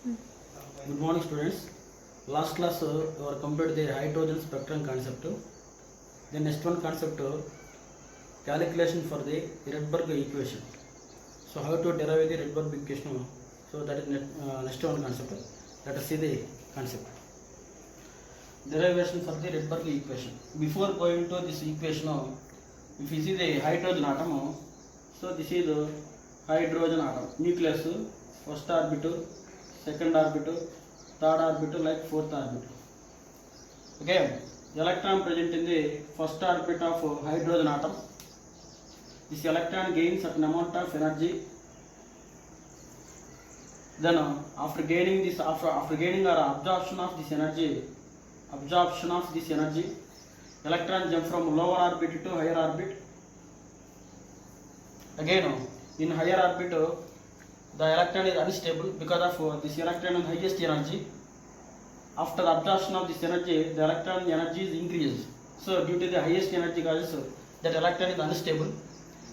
Good morning, students. Last class you are completed the hydrogen spectrum concept. The next one concept calculation for the Rydberg equation. So how to derive the Rydberg equation? So that is next one concept. Let us see the concept. Derivation for the Rydberg equation. Before going to this equation, if you see the hydrogen atom, so this is the hydrogen atom. Nucleus, first orbital, second orbital, third orbital, like fourth orbital. Okay, electron present in the first orbit of hydrogen atom. This electron gains certain amount of energy. Then after gaining or absorption of this energy, electron jump from lower orbit to higher orbit. Again, in higher orbit, the electron is unstable because of this electron has highest energy. After absorption of this energy, the electron energy is increased. So due to the highest energy causes, that electron is unstable.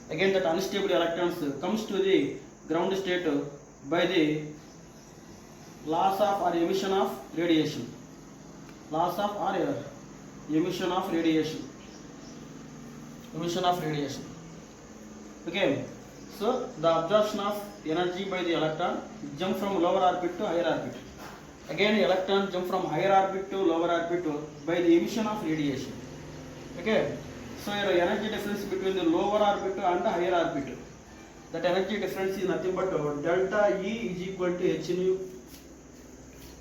Again, that unstable electrons comes to the ground state by the loss of or emission of radiation. Loss of or emission of radiation. Emission of radiation. Okay. So the absorption of energy by the electron jump from lower orbit to higher orbit. Again, electron jump from higher orbit to lower orbit by the emission of radiation. Okay. So your energy difference between the lower orbit and the higher orbit. That energy difference is nothing but delta E is equal to h nu.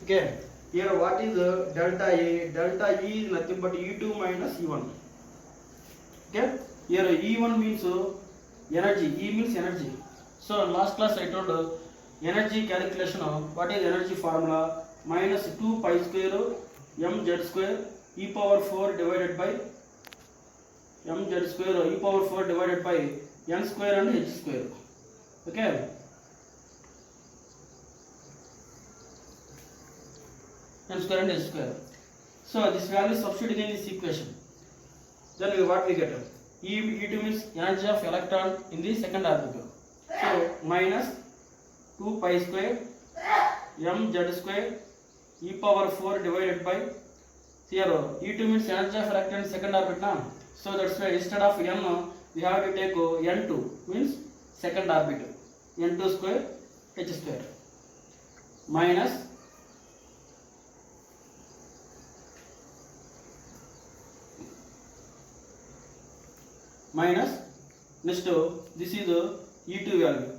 Okay. Here what is delta E? Delta E is nothing but E2 minus E1. Okay. Here E1 means energy. E means energy. So in last class I told energy calculation. What is energy formula? Minus 2 pi square mz square e power 4 divided by mz square e power 4 divided by n square and h square. Okay. N square and h square. So this value substituting in this equation. Then what we get? E2 means energy of electron in the second orbital. So minus 2 pi square mz square e power 4 divided by here E2 means energy of electron in second orbit now. So that's why instead of n we have to take n2 means second orbit. N2 square h square minus next this is the E2 value.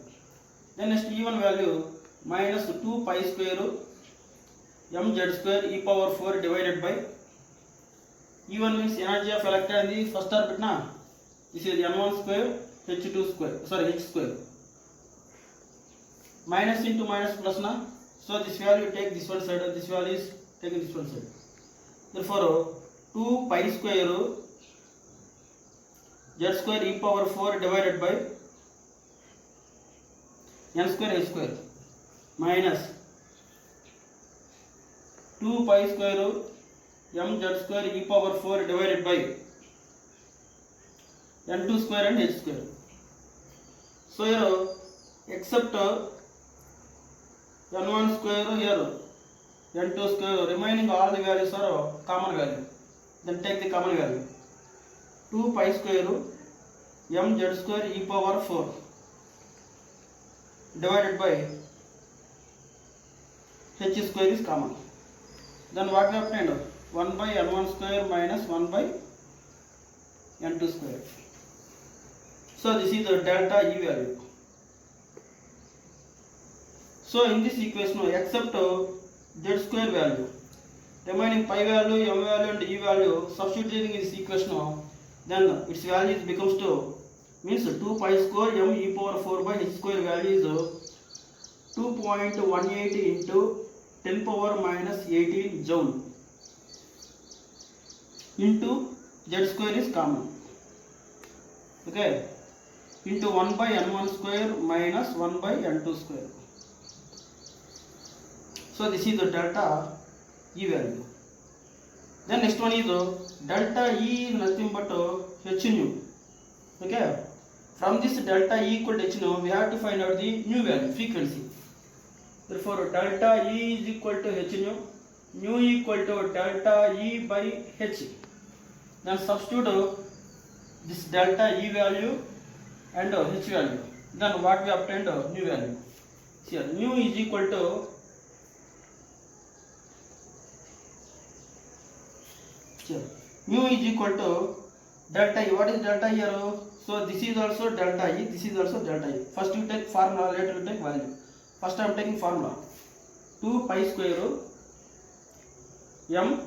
Then next E1 value minus 2 pi square mz square e power 4 divided by E1 means energy of electron in the first orbit na. This is n1 square h2 square h square. Minus into minus plus na. So this value take this one side, this value is taken this one side. Therefore 2 pi square z square e power 4 divided by n square h square minus 2 pi square mz square e power 4 divided by n2 square and h square. So here except n1 square here n2 square, remaining all the values are common value. Then take the common value. 2 pi square mz square e power 4 divided by h square is common. Then what we obtained? 1 by n1 square minus 1 by n2 square. So this is the delta E value. So in this equation except z square value, remaining pi value, m value and e value substituting in this equation, then its value becomes to means 2 pi square m e power 4 by h square value is 2.18 into 10 power minus 18 joule into z square is common. Okay, into 1 by n1 square minus 1 by n2 square. So this is the delta E value. Then next one is delta E is nothing but h nu. Okay, from this delta E equal to h nu we have to find out the nu value, frequency. Therefore delta E is equal to h nu, nu equal to delta E by h. Then substitute this delta E value and h value. Then what we obtained nu value. Here nu is equal to mu is equal to delta E. What is delta here? So this is also delta E, this is also delta E. First you take formula, later you take value. First I am taking formula. 2 pi square m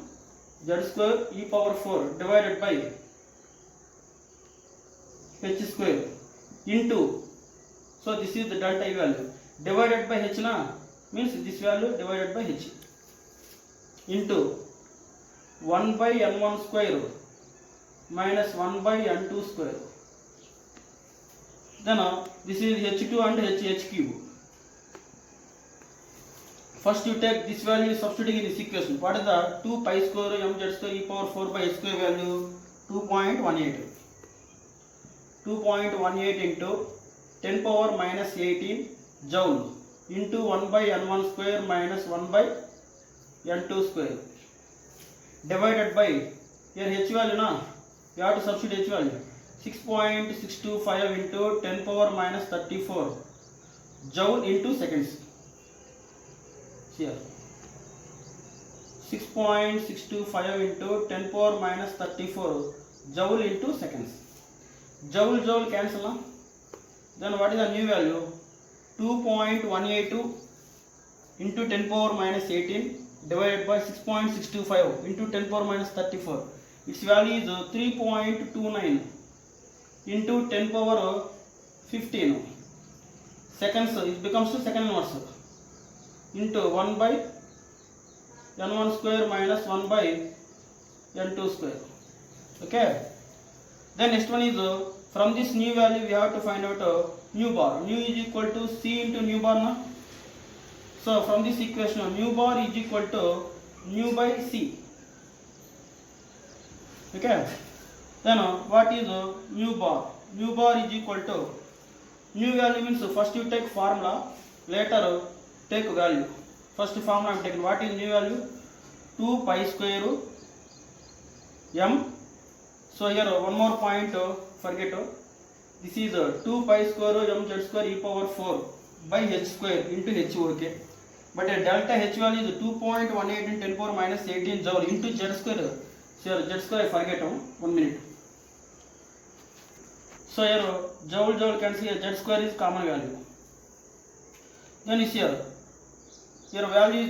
z square e power 4 divided by h square into, so this is the delta E value, divided by h na, means this value divided by h, into 1 by n1 square minus 1 by n2 square. Then this is h2 and h cube. First you take this value substituting in this equation. What is the 2 pi square mz square e power 4 by h square value? 2.18. 2.18 into 10 power minus 18 joule into 1 by n1 square minus 1 by n2 square divided by, here h value na, you have to substitute h value, 6.625 into 10 power minus 34 joule into seconds. Here 6.625 into 10 power minus 34 joule into seconds. Joule cancel na? Then what is the new value? 2.182 into 10 power minus 18 divided by 6.625 into 10 power minus 34. Its value is 3.29 into 10 power 15 seconds. It becomes to second inverse into 1 by n1 square minus 1 by n2 square. Okay. Then next one is from this new value we have to find out nu bar. Nu is equal to c into nu bar na. So from this equation nu bar is equal to nu by c. Okay. Then what is nu bar? Nu bar is equal to, nu value means first you take formula, later take value. First formula I am taking. What is nu value? 2 pi square m. So here one more point, forget. This is 2 pi square m z square e power 4 by h square into h. Okay. But delta h value is 2.18 in 10 power minus 18 joule into z square. So here z square I forget. 1 minute. So here joule cancel, here z square is common value. Then is here value is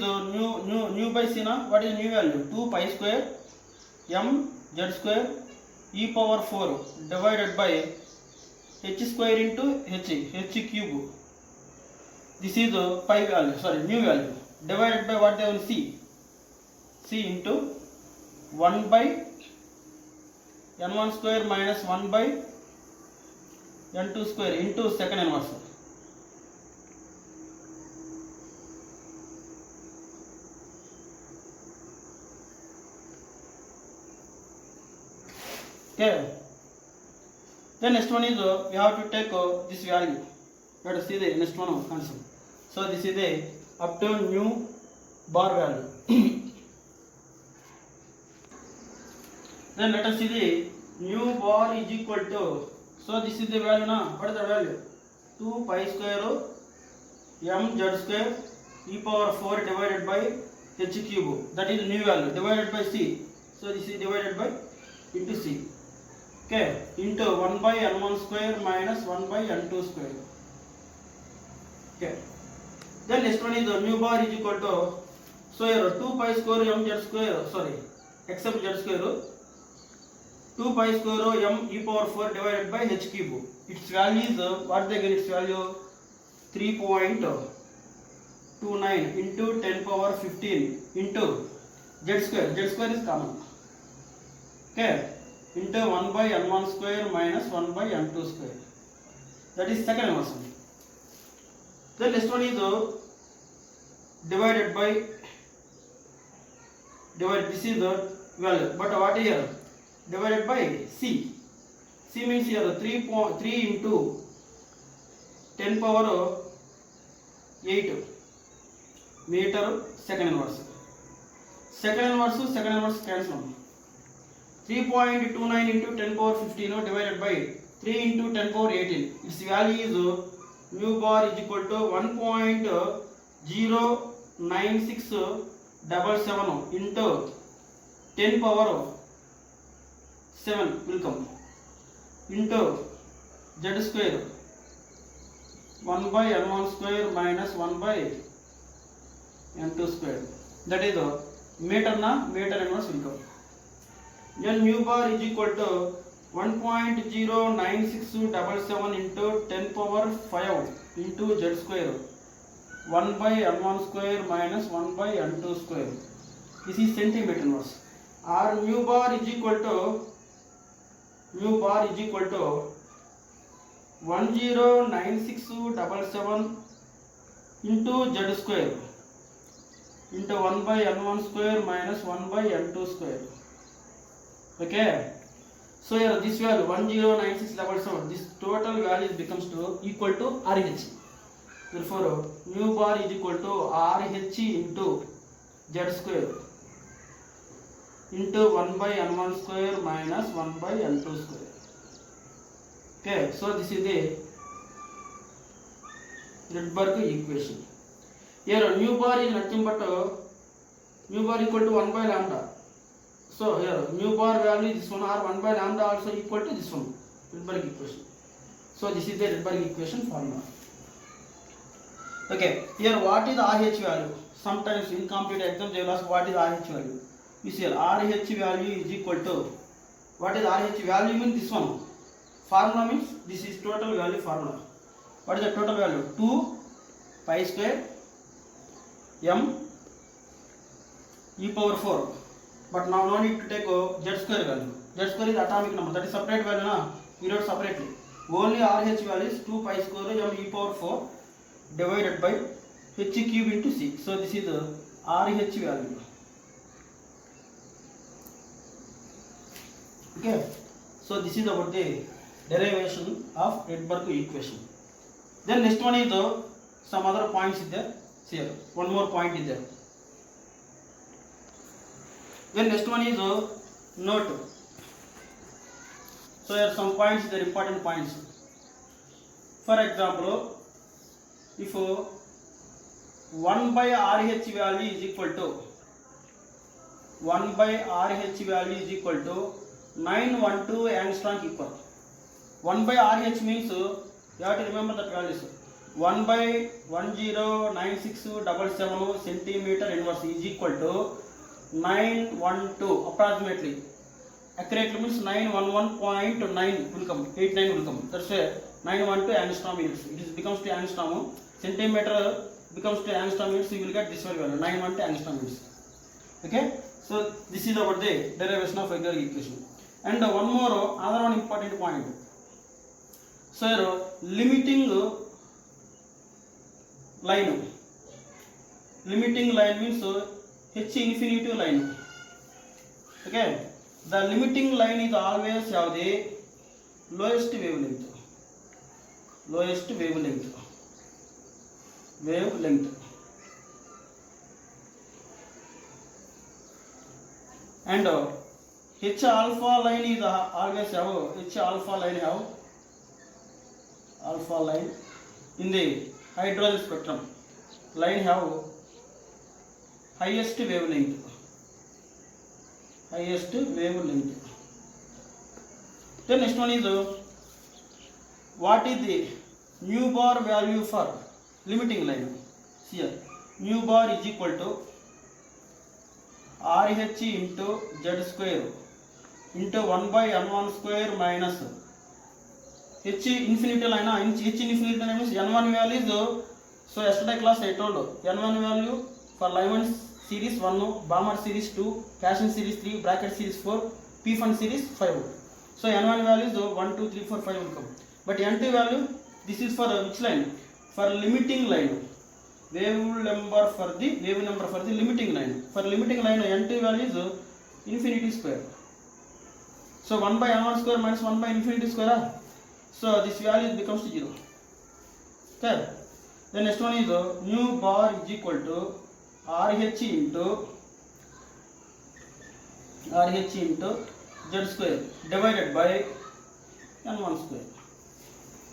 nu by c na. What is nu value? 2 pi square m z square e power 4 divided by h square into h cube. This is pi value, sorry, nu value, divided by what they will c into 1 by n1 square minus 1 by n2 square into second inverse. Okay. Then next one is we have to take this value. Let us see the next one answer. So this is the obtained nu bar value. Then let us see the nu bar is equal to, so this is the value na. What is the value? 2 pi square m z square e power 4 divided by h cube. That is nu value divided by c. So this is divided by into c. Okay, into 1 by n1 square minus 1 by n2 square. Okay. Then next one is the nu bar is equal to, so here 2 pi square m z square, sorry, except z square, 2 pi square m e power 4 divided by h cube. Its value is what they get? Its value 3.29 into 10 power 15 into z square. Z square is common. Okay. Into 1 by n1 square minus 1 by n2 square. That is second inverse. The next one is divided by, this is the value, but what here? Divided by c. C means here 3 into 10 power 8 meter second inverse. Second inverse cancel. 3.29 into 10 power 15 divided by 3 into 10 power 18. Its value is mu bar is equal to 1.09677 into 10 power 7 will come into z square 1 by n1 square minus 1 by n2 square. That is meter inverse will come. Then mu bar is equal to 1.09677 into 10 power 5 into z square 1 by n1 square minus 1 by n2 square. This is centimeter inverse. Or mu bar is equal to 1.09677 into z square into 1 by n1 square minus 1 by n2 square. Okay, so here this value 1.09677, this total value becomes to equal to RH. Therefore mu bar is equal to RH into z square into 1 by n1 square minus 1 by n2 square. Okay, so this is the Rydberg equation. Here mu bar is nothing but mu bar equal to 1 by lambda. So here mu bar value this one or 1 by lambda also equal to this one, Rydberg equation. So this is the Rydberg equation formula. Okay, here what is RH value? Sometimes in competitive exam they will ask what is RH value. You see here RH value is equal to, what is RH value means this one. Formula means this is total value formula. What is the total value? 2 pi square m e power 4. But now no need to take z square value. Z square is atomic number, that is separate value na. We wrote separately. Only RH value is 2 pi square m e power 4 divided by h cube into c. So this is the RH value. Okay. So this is about the derivation of Rydberg equation. Then next one is some other points is there. See here, one more point is there. Then next one is note. So here some points, they are important points. For example, if 1 by RH value is equal to 912 angstrom equal. 1 by RH means you have to remember that values. 1 by 1096777 centimeter inverse is equal to 912 approximately. Accurately means 911.9 will come, 89 will come. That's why 912 angstrom units. It becomes to angstrom. Centimeter becomes to angstrom units. You will get this value 912 angstrom units. Okay. So this is about the derivation of Rydberg equation. And one more other one important point. So here limiting line means h infinity line. Okay, the limiting line is always have the lowest wavelength. And h alpha line is always have alpha line in the hydrogen spectrum. Line have highest wavelength. Then next one is what is the mu bar value for limiting line? See here, mu bar is equal to RH into z square into 1 by n1 square minus h infinity line. H infinity line means n1 value is, so yesterday class I told n1 value for Lyman series 1, Balmer series 2, Cashin series 3, Bracket series 4, P-Fund series 5. So n1 value is 1, 2, 3, 4, 5 will come. But n2 value, this is for which line? For limiting line. Wave number for the limiting line. For limiting line, n2 value is infinity square. So 1 by n1 square minus 1 by infinity square. So this value becomes to 0. Okay. The next one is mu bar is equal to RH into Z square divided by N1 square.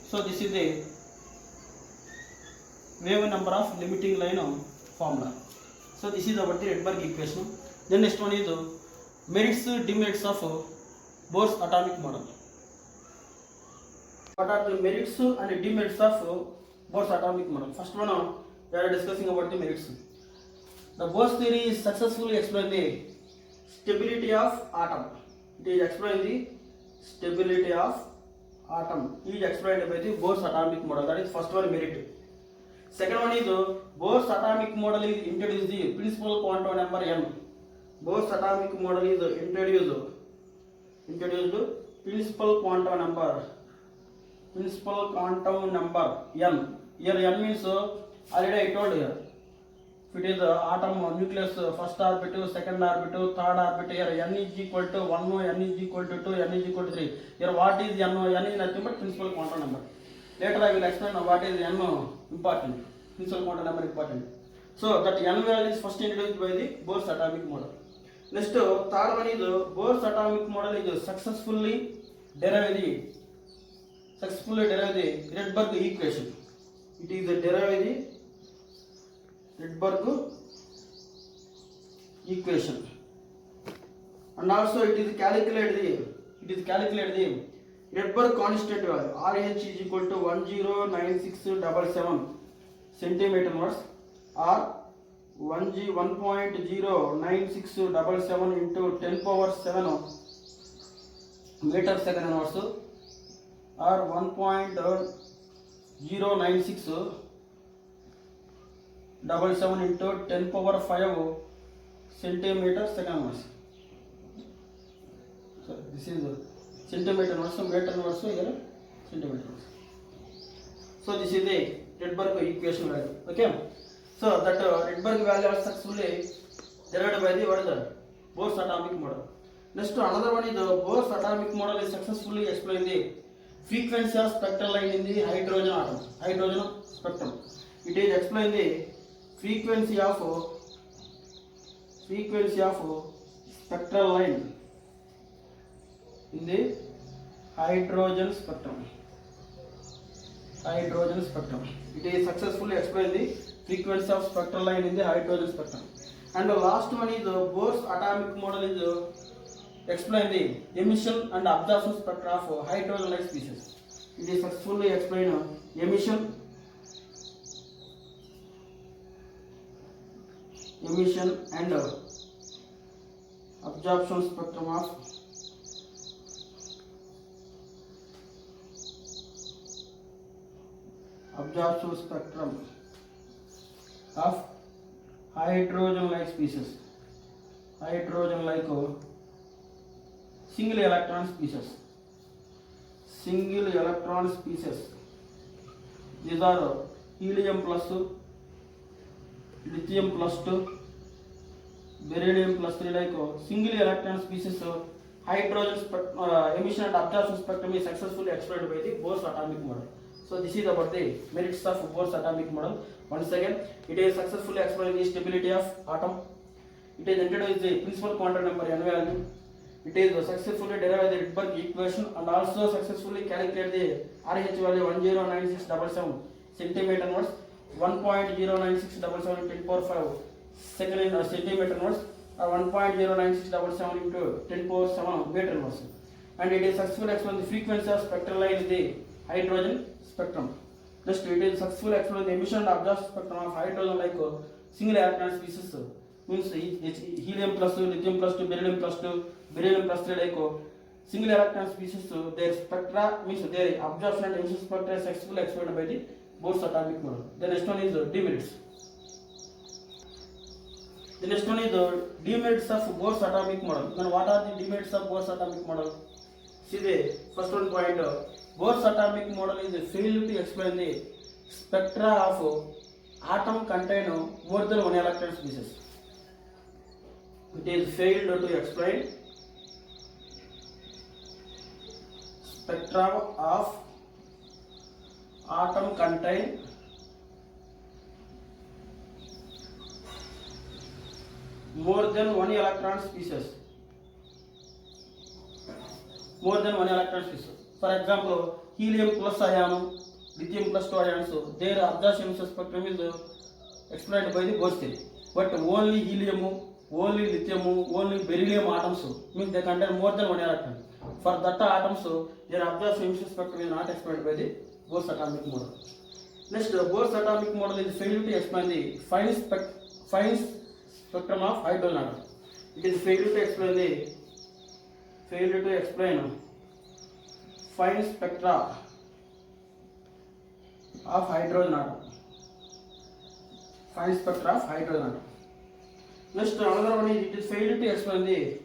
So this is the wave number of limiting line formula. So this is about the Rydberg equation. Then next one is merits demerits of Bohr's atomic model. What are the merits and demerits of Bohr's atomic model? First one we are discussing about the merits. The Bohr's theory is successfully explained the stability of atom. It is explained the stability of atom. It is explained by the Bohr's atomic model. That is first one merit. Second one is Bohr's atomic model is introduced the principal quantum number n. Bohr's atomic model is introduced principal quantum number n. Here n means already I told here. If it is atom nucleus first orbital, second orbital, third orbital, here n is equal to 1, n is equal to 2, n is equal to 3. Here what is n? N is nothing but principal quantum number. Later I will explain what is n important. Principal quantum number important. So that n value is first introduced by the Bohr's atomic model. Next third one is Bohr's atomic model is successfully derived the Rydberg equation. It is derived the Rydberg equation, and also it is calculated the Rydberg constant value RH is equal to 109677 centimeter inverse or 1.09677 into 10 power 7 meter second inverse or 1.09677 into 10 power 5 centimeter second inverse. So this is centimeter inverse, meter inverse here centimeter inverse. So this is the Rydberg equation value. Okay. So that Rydberg value is successfully derived by the Bohr's atomic model. Next another one is the Bohr's atomic model is successfully explained the frequency of spectral line in the hydrogen spectrum. It is explained the frequency of spectral line in the hydrogen spectrum. It is successfully explained the frequency of spectral line in the hydrogen spectrum. And the last one is the Bohr's atomic model is explain the emission and absorption spectra of hydrogen-like species. It is successfully explained emission and absorption spectrum of hydrogen-like species, single electron species. These are helium plus 2, lithium plus 2, beryllium plus 3, like single electron species. Hydrogen emission and absorption spectrum is successfully explained by the Bohr's atomic model. So this is about the merits of Bohr's atomic model. Once again, it is successfully explained the stability of atom. It is introduced the principal quantum number n value. It is successfully derived the Rydberg equation and also successfully calculated the RH value 109677 centimeter inverse, 1.09677 10 power 5 second in centimeter inverse or 1.09677 into 10 power 7 meter inverse. And it is successfully explained the frequency of spectral line in the hydrogen spectrum. Next, it is successfully explained the emission and absorption spectrum of hydrogen like single electron species. Means helium plus 2, lithium plus 2, beryllium plus 2, beryllium plus 3, like single electron species. Their spectra means their absorption and emission spectra is successfully explained by the Bohr's atomic model. The next one is demerits. The next one is the demerits of Bohr's atomic model. Then what are the demerits of Bohr's atomic model? See the first one point. Bohr's atomic model is a failure to explain the spectra of atom contain more than one electron species. It is failed to explain spectra of atom contain more than one electron species. More than one electron species. For example, helium plus ion, lithium plus 2 ions, their absorption spectrum is explained by the Bose theory. But only helium, only lithium, only beryllium atoms means they contain more than one electron. For that atoms, their absorption spectrum is not explained by the Bose atomic model. Next, Bose atomic model is failure to explain the fine spectrum of hydrogen atom. It is failure to explain fine spectra of hydrogen atom. Fine spectra of hydrogen atom. Next, another one is it is failure to explain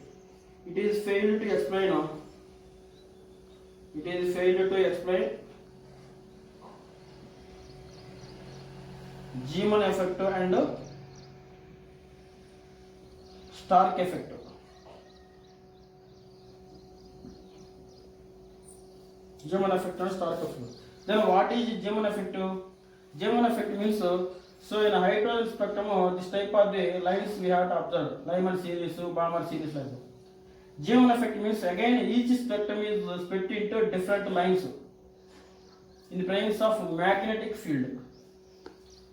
Zeeman effect and Stark effect. Zeeman effect and Stark effect. Then what is Zeeman effect? Zeeman effect means so in a hydrogen spectrum this type of the lines we have to observe, Lyman series, Balmer series like that. Zeeman effect means again each spectrum is split into different lines in the presence of magnetic field.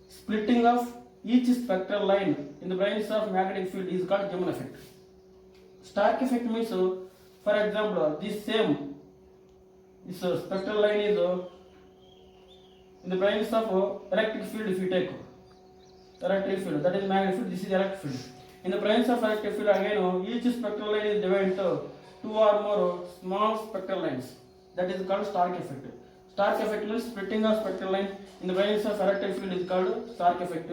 Splitting of each spectral line in the presence of magnetic field is called Zeeman effect. Stark effect means, for example, this spectral line is in the presence of electric field. If you take electric field, that is magnetic field, this is electric field. In the presence of electric field, again each spectral line is divided into two or more small spectral lines. That is called Stark effect. Stark effect means splitting of spectral line in the presence of electric field is called Stark effect.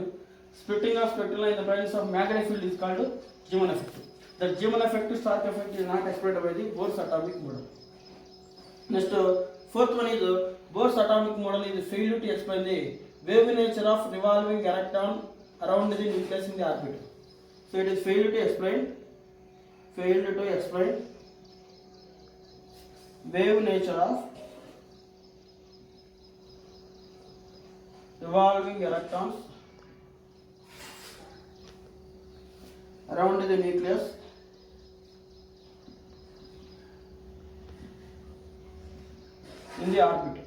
Splitting of spectral line in the presence of magnetic field is called Zeeman effect. The Zeeman effect, Stark effect is not explained by the Bose atomic model. Next, fourth one is Bose atomic model is failure to explain the wave nature of revolving electron around the nucleus in the orbit. So it is failure to explain wave nature of revolving electrons around the nucleus in the orbit.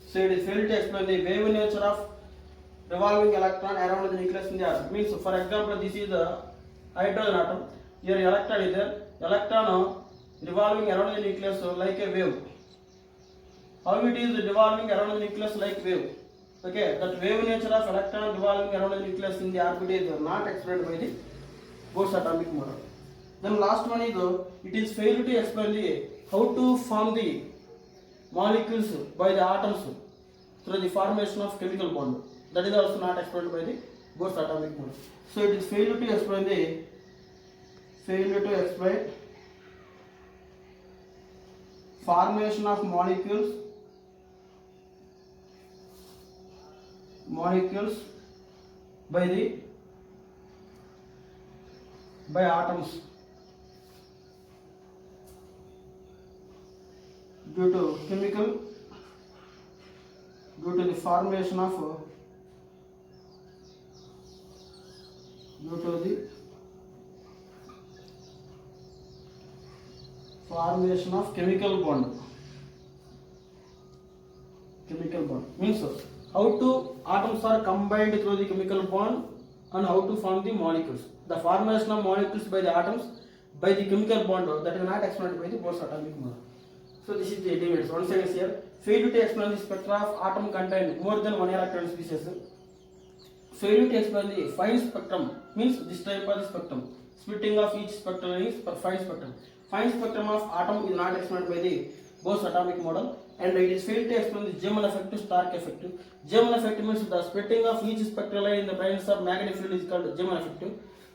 So it is failure to explain the wave nature of revolving electron around the nucleus in the orbit. Means, for example, this is a hydrogen atom. Here electron is there. Electron revolving around the nucleus like a wave. How it is revolving around the nucleus like wave? Okay, that wave nature of electron revolving around the nucleus in the orbit is not explained by the Bose atomic model. Then last one is it is failure to explain the how to form the molecules by the atoms through the formation of chemical bond. That is also not explained by the Bose atomic model. So it is failure to explain formation of molecules by atoms due to the formation of chemical bond. Means how to atoms are combined through the chemical bond and how to form the molecules. The formation of molecules by the atoms by the chemical bond, that is not explained by the Bose atomic model. So this is the limits. Once again here, failure to explain the spectra of atom contain more than one electron species. Failure to explain the fine spectrum means this type of the spectrum. Splitting of each spectrum is fine spectrum. Fine spectrum of atom is not explained by the Bose atomic model, and it is failed to explain the Zeeman effect to Stark effect. Zeeman effect means the splitting of each spectral line in the presence of magnetic field is called Zeeman effect.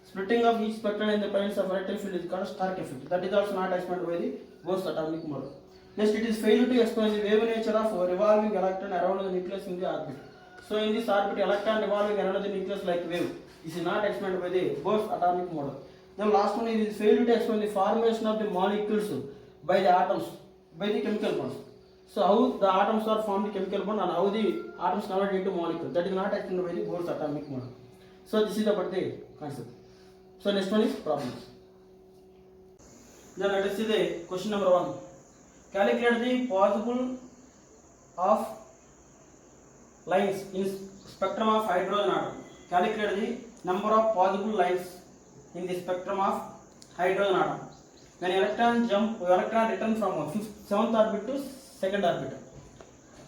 Splitting of each spectral line in the presence of electric field is called Stark effect. That is also not explained by the Bose atomic model. Next, it is failure to explain the wave nature of revolving electron around the nucleus in the orbit. So in this orbit, electron revolving around the nucleus like wave. This is not explained by the Bose atomic model. Then last one is failure to explain the formation of the molecules by the atoms by the chemical bonds. So how the atoms are formed the chemical bond and how the atoms convert into molecule. That is not explained by the Bose atomic model. So this is about the concept. So next one is problems. Then let us see the question number 1. Calculate the possible of lines in spectrum of hydrogen atom. Calculate the number of possible lines in the spectrum of hydrogen atom. When electron return from 7th orbit to 2nd orbit.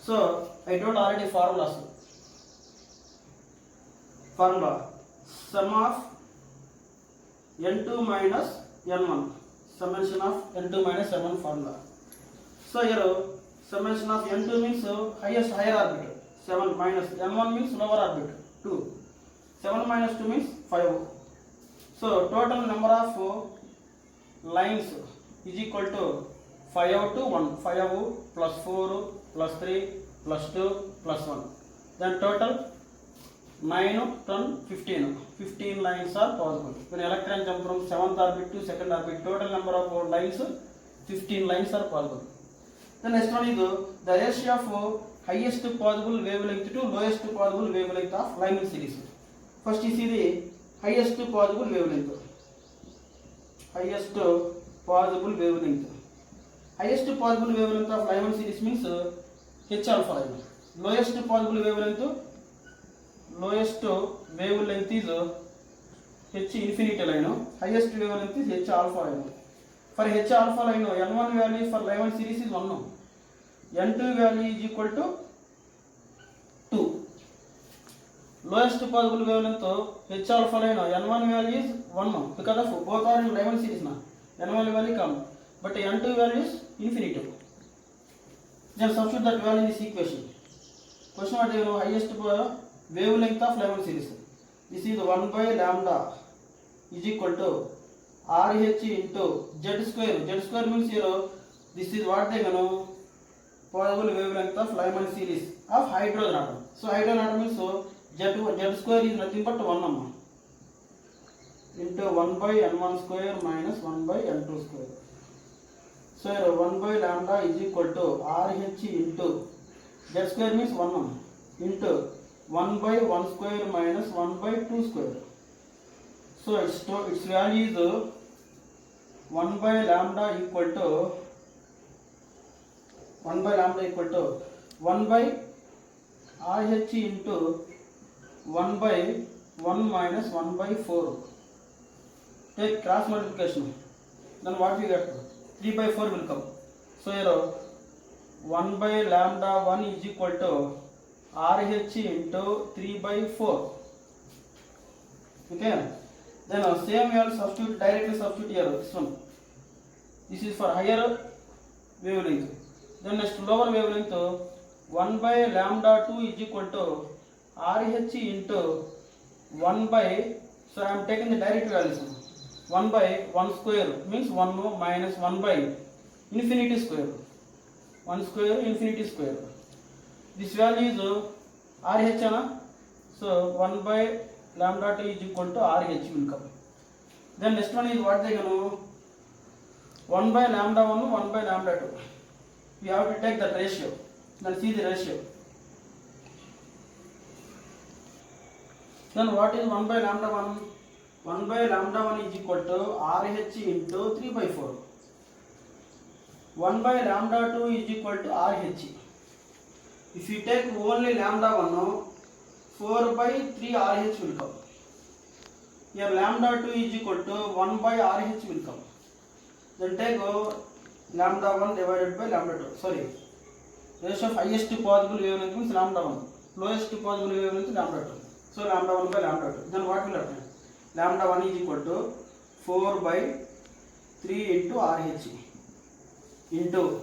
So I wrote already formulas. Formula sum of n2 minus n1. Summation of n2 minus n1 formula. So here summation of n2 means higher orbit. 7 minus n1 means lower orbit. 2. 7 minus 2 means 5. So total number of lines is equal to 5 to 1. 5 plus 4 plus 3 plus 2 plus 1. Then total 9, 10, 15. 15 lines are possible. When electron jump from 7th orbit to 2nd orbit, total number of lines 15 lines are possible. The next one is the ratio of highest possible wavelength to lowest possible wavelength of Lyman series. First you see the highest possible wavelength. Highest possible wavelength. Highest possible wavelength of Lyman series means H alpha line. Lowest possible wavelength. Lowest wavelength is H infinity line. Highest wavelength is H alpha line. For H alpha line, N1 value for Lyman series is 1. N2 value is equal to 2. Lowest possible wavelength H alpha line, N1 value is 1 because of both are in Lyman series now. N1 value come, but N2 value is infinity. Then substitute that value in this equation. Question what you know, highest wavelength of Lyman series. This is 1 by lambda is equal to RH into Z square. Z square means here, this is what they know, possible wavelength of Lyman series of hydrogen atom. So hydrogen atom means Z square is nothing but 1 into 1 by n1 square minus 1 by n2 square. So here 1 by lambda is equal to RH into Z square means 1 into 1 by 1 square minus 1 by 2 square. So its value is 1 by lambda equal to 1 by RH into 1 by 1 minus 1 by 4. Take cross multiplication. Then what we get? 3 by 4 will come. So here 1 by lambda 1 is equal to RH into 3 by 4. Okay. Then same we will substitute, directly substitute here. This one. This is for higher wavelength. Then next lower wavelength 1 by lambda 2 is equal to RH into 1 by, so I am taking the direct values. 1 by 1 square means 1 minus 1 by infinity square. 1 square infinity square. This value is RH, so 1 by lambda 2 is equal to RH will come. Then next one is what they know, 1 by lambda 1, 1 by lambda 2. We have to take that ratio. Then see the ratio. Then what is 1 by lambda 1? 1 by lambda 1 is equal to RH into 3 by 4. 1 by lambda 2 is equal to RH. If you take only lambda 1, 4 by 3 RH will come. Here lambda 2 is equal to 1 by RH will come. Then take lambda 1 divided by lambda 2. Sorry. Ratio of highest possible wavelength means lambda 1. Lowest possible wavelength is lambda 2. So lambda 1 by lambda 2. Then what will happen? Lambda 1 is equal to 4 by 3 into RH into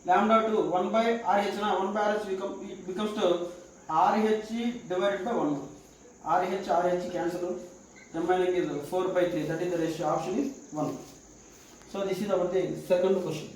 lambda 2 1 by RH. Now 1 by RH it becomes to RH divided by 1. RH cancel. Remaining is 4 by 3. That is the ratio. Option is 1. So this is our second question.